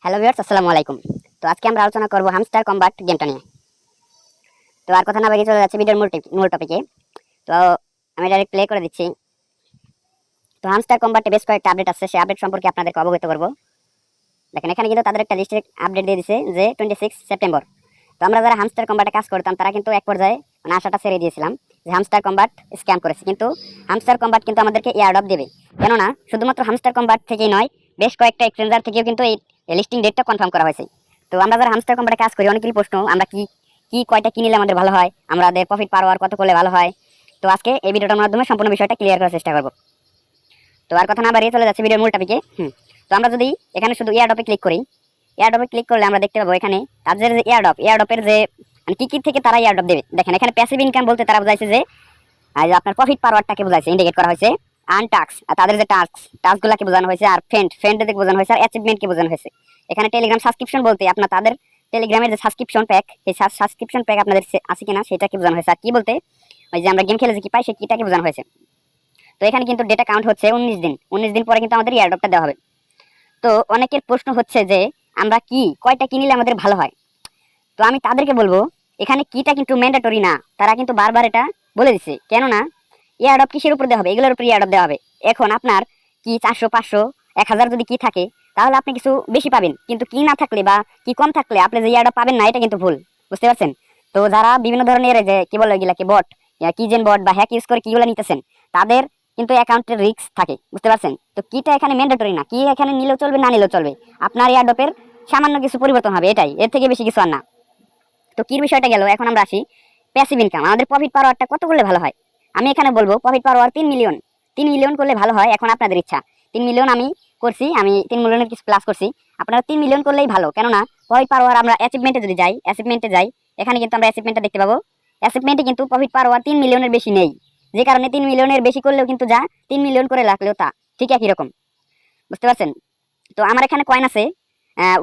Hello viewers, আসসালামু আলাইকুম। তো আজকে আমরা আলোচনা করব হামস্টার কম্বাট গেমটা নিয়ে। তো আর কথা না বাড়িয়ে চলে যাচ্ছে ভিডিওর মূল টপিকে। তো আমি ডাইরেক্ট প্লে করে দিচ্ছি। তো হামস্টার কম্বাটে বেশ কয়েকটা আপডেট আছে, সেই আপডেট সম্পর্কে আপনাদেরকে অবগত করব। দেখেন, এখানে কিন্তু তাদের একটা লিস্টের আপডেট দিয়ে দিছে যে 26 সেপ্টেম্বর। তো আমরা যারা হামস্টার কম্বাটে কাজ করতাম তারা কিন্তু এক পর্যায়ে আশাটা ছেড়ে দিয়েছিলাম যে হামস্টার কম্বাট স্ক্যাম করেছে, কিন্তু হামস্টার কম্বাট কিন্তু আমাদেরকে এয়ারড্রপ দেবে। কেননা শুধুমাত্র হামস্টার কম্বাট থেকেই নয়, বেশ কয়েকটা এক্সচেঞ্জার থেকেও কিন্তু এই লিস্টিং ডেটটা কনফার্ম করা হয়েছে। তো আমরা যারা হামস্টার কম্বাটে কাজ করি অনেকেরই প্রশ্ন, আমরা কি কি কয়টা কিনলে আমাদের ভালো হয়, আমাদের প্রফিট পার আওয়ার কত করলে ভালো হয়। তো আজকে এই ভিডিওটার মাধ্যমে সম্পূর্ণ বিষয়টা ক্লিয়ার করার চেষ্টা করব। তো আর কথা না বাড়িয়ে চলে যাচ্ছে ভিডিওর মূল টপিকে। তো আমরা যদি এখানে শুধু এয়ারড্রপে ক্লিক করি, এয়ারড্রপে ক্লিক করলে আমরা দেখতে পাবো এখানে তাদের যে এয়ারড্রপের যে কি কি থেকে তারা এয়ারড্রপ দেবে। দেখেন, এখানে প্যাসিভ ইনকাম বলতে তারা বোঝাইছে যে আপনার প্রফিট পার আওয়ারটাকে বোঝাইছে, ইন্ডিকেট করা হয়েছে। আর্ন টাস্ক, আর তাদের যে টাস্কগুলোকে বোঝানো হয়েছে। আর ফ্রেন্ডদের বোঝানো হয়েছে, আর অ্যাচিভমেন্টকে বোঝানো হয়েছে। এখানে টেলিগ্রাম সাবস্ক্রিপশন বলতে আপনার তাদের টেলিগ্রামের যে সাবস্ক্রিপশন প্যাক, এই সাবস্ক্রিপশন প্যাক আপনাদের আছে কিনা সেটাকে বোঝানো হয়েছে। আর কি বলতে ওই যে আমরা গেম খেলে যে কি পাই সেই কিটাকে বোঝানো হয়েছে। তো এখানে কিন্তু ডেটা কাউন্ট হচ্ছে 19 দিন পরে কিন্তু আমাদের এয়ারড্রপটা দেওয়া হবে। তো অনেকের প্রশ্ন হচ্ছে যে আমরা কয়টা কিনলে আমাদের ভালো হয়। তো আমি তাদেরকে বলবো এখানে কিটা কিন্তু ম্যান্ডেটরি না, তারা কিন্তু বারবার এটা বলে দিচ্ছে। কেননা এয়ারড্রপ কিসের উপর দেওয়া হবে, এগুলোর উপর এয়ারড্রপ দেওয়া হবে। এখন আপনার কি 400, 500, 1000 যদি কি থাকে তাহলে আপনি কিছু বেশি পাবেন, কিন্তু কি না থাকলে বা কি কম থাকলে আপনি যে এয়ারড্রপ পাবেন না, এটা কিন্তু ভুল। বুঝতে পারছেন? তো যারা বিভিন্ন ধরনের যে কি বলে এগুলাকে বট, কিজেন বট বা হ্যাক ইউজ করে কিগুলো নিতেছেন, তাদের কিন্তু অ্যাকাউন্টের রিস্ক থাকে। বুঝতে পারছেন? তো কিটা এখানে ম্যান্ডেটরি না, কি এখানে নিলেও চলবে না নিলেও চলবে, আপনার এয়ারড্রপের সামান্য কিছু পরিবর্তন হবে, এটাই, এর থেকে বেশি কিছু আর না। তো কির বিষয়টা গেল। এখন আমরা আসি প্যাসিভ ইনকাম, আমাদের প্রফিট পার আওয়ারটা কত করলে ভালো হয়। আমি এখানে বলবো প্রফিট পার আওয়ার 3 মিলিয়ন করলে ভালো হয়। এখন আপনাদের ইচ্ছা, 3 মিলিয়ন আমি করছি, আমি 3 মিলিয়নের কিছু প্লাস করছি, আপনারা 3 মিলিয়ন করলেই ভালো। কেননা প্রফিট পার আওয়ার আমরা অ্যাচিভমেন্টে যদি যাই, এখানে কিন্তু আমরা অ্যাচিভমেন্টটা দেখতে পাবো। অ্যাচিভমেন্টে কিন্তু প্রফিট পার আওয়ার 3 মিলিয়নের বেশি নেই, যে কারণে 3 মিলিয়নের বেশি করলেও কিন্তু যা 3 মিলিয়ন করে রাখলেও তা ঠিক একই রকম। বুঝতে পারছেন? তো আমার এখানে কয়েন আছে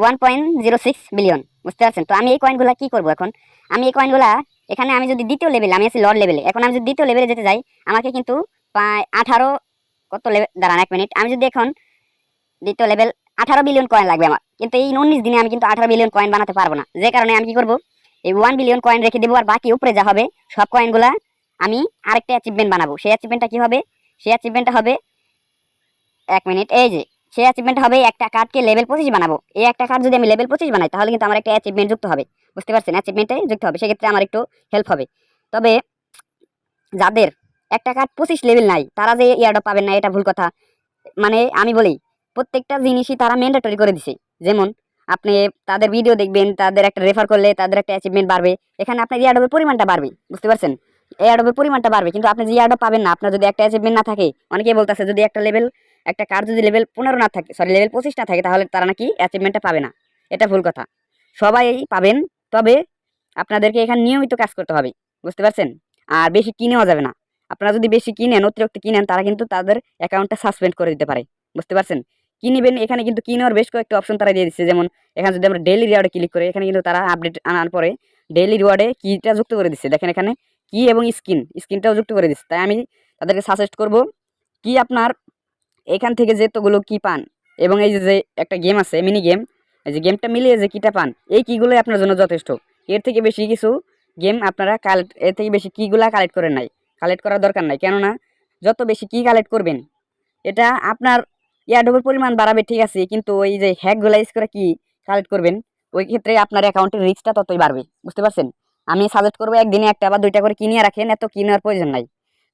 1.06 বিলিয়ন। বুঝতে পারছেন? তো আমি এই কয়েনগুলা কি করব এখন, আমি এই কয়েনগুলা এখানে আমি যদি দ্বিতীয় লেভেলে, আমি আছি লর্ড লেভেলে, এখন আমি যদি দ্বিতীয় লেভেলে যেতে যাই আমাকে কিন্তু প্রায় 18 কত লেভেল, দাঁড়ান 1 মিনিট, আমি যদি এখন দ্বিতীয় লেভেল 18 বিলিয়ন কয়েন লাগবে আমার, কিন্তু এই 19 দিনে আমি কিন্তু 18 বিলিয়ন কয়েন বানাতে পারবো না। যে কারণে আমি কি করব, এই 1 বিলিয়ন কয়েন রেখে দেবো, আর বাকি উপরে যা হবে সব কয়েনগুলা আমি আরেকটা অ্যাচিভমেন্ট বানাবো। সেই অ্যাচিভমেন্টটা কি হবে, সেই অ্যাচিভমেন্টটা হবে 1 মিনিট, এই যে সেই অ্যাচিভমেন্ট হবে একটা কার্ডকে লেভেল 25 বানাবো। এই একটা কার্ড যদি আমি লেভেল 25 বানাই তাহলে কিন্তু আমার একটা অ্যাচিভমেন্ট যুক্ত হবে। বুঝতে পারছেন? অ্যাচিভমেন্টে যুক্ত হবে, সেক্ষেত্রে আমার একটু হেল্প হবে। তবে যাদের একটা কার্ড 25 লেভেল নাই তারা যে ইয়ারড্রপ পাবেন না, এটা ভুল কথা। মানে আমি বলি প্রত্যেকটা জিনিসই তারা ম্যান্ডেটরি করে দিছে। যেমন আপনি তাদের ভিডিও দেখবেন, তাদের একটা রেফার করলে তাদের একটা অ্যাচিভমেন্ট বাড়বে, এখানে আপনার ইয়ারড্রপের পরিমাণটা বাড়বে। বুঝতে পারছেন? এয়ারড্রপের পরিমাণটা বাড়বে, কিন্তু আপনি যে ইয়ারড্রপ পাবেন না, আপনার যদি একটা অ্যাচিভমেন্ট না থাকে, অনেকেই বলতেছে যদি একটা কার্ড যদি লেভেল 15 না থাকে, সরি লেভেল 25 না থাকে, তাহলে তারা নাকি অ্যাচিভমেন্টটা পাবে না। এটা ভুল কথা, সবাই পাবেন। তবে আপনাদেরকে এখানে নিয়মিত কাজ করতে হবে। বুঝতে পারছেন? আর বেশি কিনেও যাবে না। আপনারা যদি বেশি কিনেন, অতিরিক্ত কিনেন, তারা কিন্তু তাদের অ্যাকাউন্টটা সাসপেন্ড করে দিতে পারে। বুঝতে পারছেন? কি নেবেন, এখানে কিন্তু কিনার বেশ কয়েকটা অপশন তারা দিয়ে দিচ্ছে। যেমন এখানে যদি আমরা ডেইলি রিওয়ার্ডে ক্লিক করি, এখানে কিন্তু তারা আপডেট আনার পরে ডেইলি রিওয়ার্ডে কিটা যুক্ত করে দিচ্ছে। দেখেন এখানে কি এবং স্কিনটাও যুক্ত করে দিচ্ছে। তাই আমি তাদেরকে সাজেস্ট করব কি আপনার এখান থেকে যেতগুলো কি পান, এবং এই যে একটা গেম আছে মিনি গেম, এই যে গেমটা মিলিয়ে যে কিটা পান, এই কিগুলোই আপনার জন্য যথেষ্ট। এর থেকে বেশি কিছু গেম আপনারা এর থেকে বেশি কিগুলা কালেক্ট করেন নাই, কালেক্ট করার দরকার নাই। কেননা যত বেশি কি কালেক্ট করবেন এটা আপনার এয়ারড্রপের পরিমাণ বাড়াবে, ঠিক আছে, কিন্তু ওই যে হ্যাকগুলা ইউজ করে কি কালেক্ট করবেন, ওই ক্ষেত্রে আপনার অ্যাকাউন্টের রিস্কটা ততই বাড়বে। বুঝতে পারছেন? আমি সাজেস্ট করবো একদিনে একটা বা দুইটা করে কিনিয়ে রাখেন, এত কিনার প্রয়োজন নাই।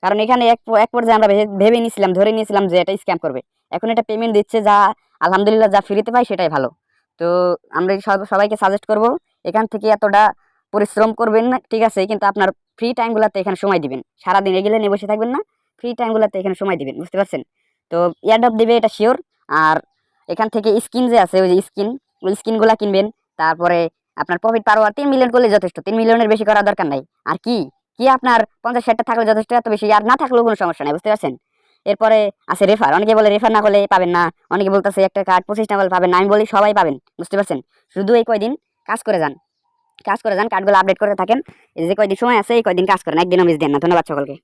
কারণ এখানে এক পর্যায়ে আমরা ভেবে নিয়েছিলাম, ধরে নিয়েছিলাম যে এটা স্ক্যাম করবে। এখন এটা পেমেন্ট দিচ্ছে, যা আলহামদুলিল্লাহ যা ফ্রিতে পাই সেটাই ভালো। তো আমরা সবাইকে সাজেস্ট করব এখান থেকে এতটা পরিশ্রম করবেন না, ঠিক আছে, কিন্তু আপনার ফ্রি টাইমগুলোতে এখানে সময় দিবেন। সারাদিন এগুলো নিয়ে বসে থাকবেন না, ফ্রি টাইমগুলোতে এখানে সময় দিবেন। বুঝতে পারছেন? তো এয়ারড্রপ দিবে এটা শিওর। আর এখান থেকে স্কিন যে আছে, ওই যে ওই স্কিনগুলা কিনবেন। তারপরে আপনার প্রফিট পার আওয়ার 3 মিলিয়ন করলে যথেষ্ট, 3 মিলিয়নের বেশি করার দরকার নাই। আর কি কি আপনার 50-60টা থাকলে যথেষ্ট, এত বেশি আর না থাকলেও কোনো সমস্যা নাই। বুঝতে পারছেন? এরপরে আছে রেফার, অনেকে বলে রেফার না করলে পাবেন না, অনেকে বলতেছে একটা কার্ড 25 না করলে পাবেন না। আমি বলি সবাই পাবেন। বুঝতে পারছেন? শুধু এই কয়দিন কাজ করে যান, কার্ডগুলো আপডেট করতে থাকেন। এই যে কয়দিন সময় আছে এই কয়দিন কাজ করেন, একদিনও মিস দেন না। ধন্যবাদ সকলকে।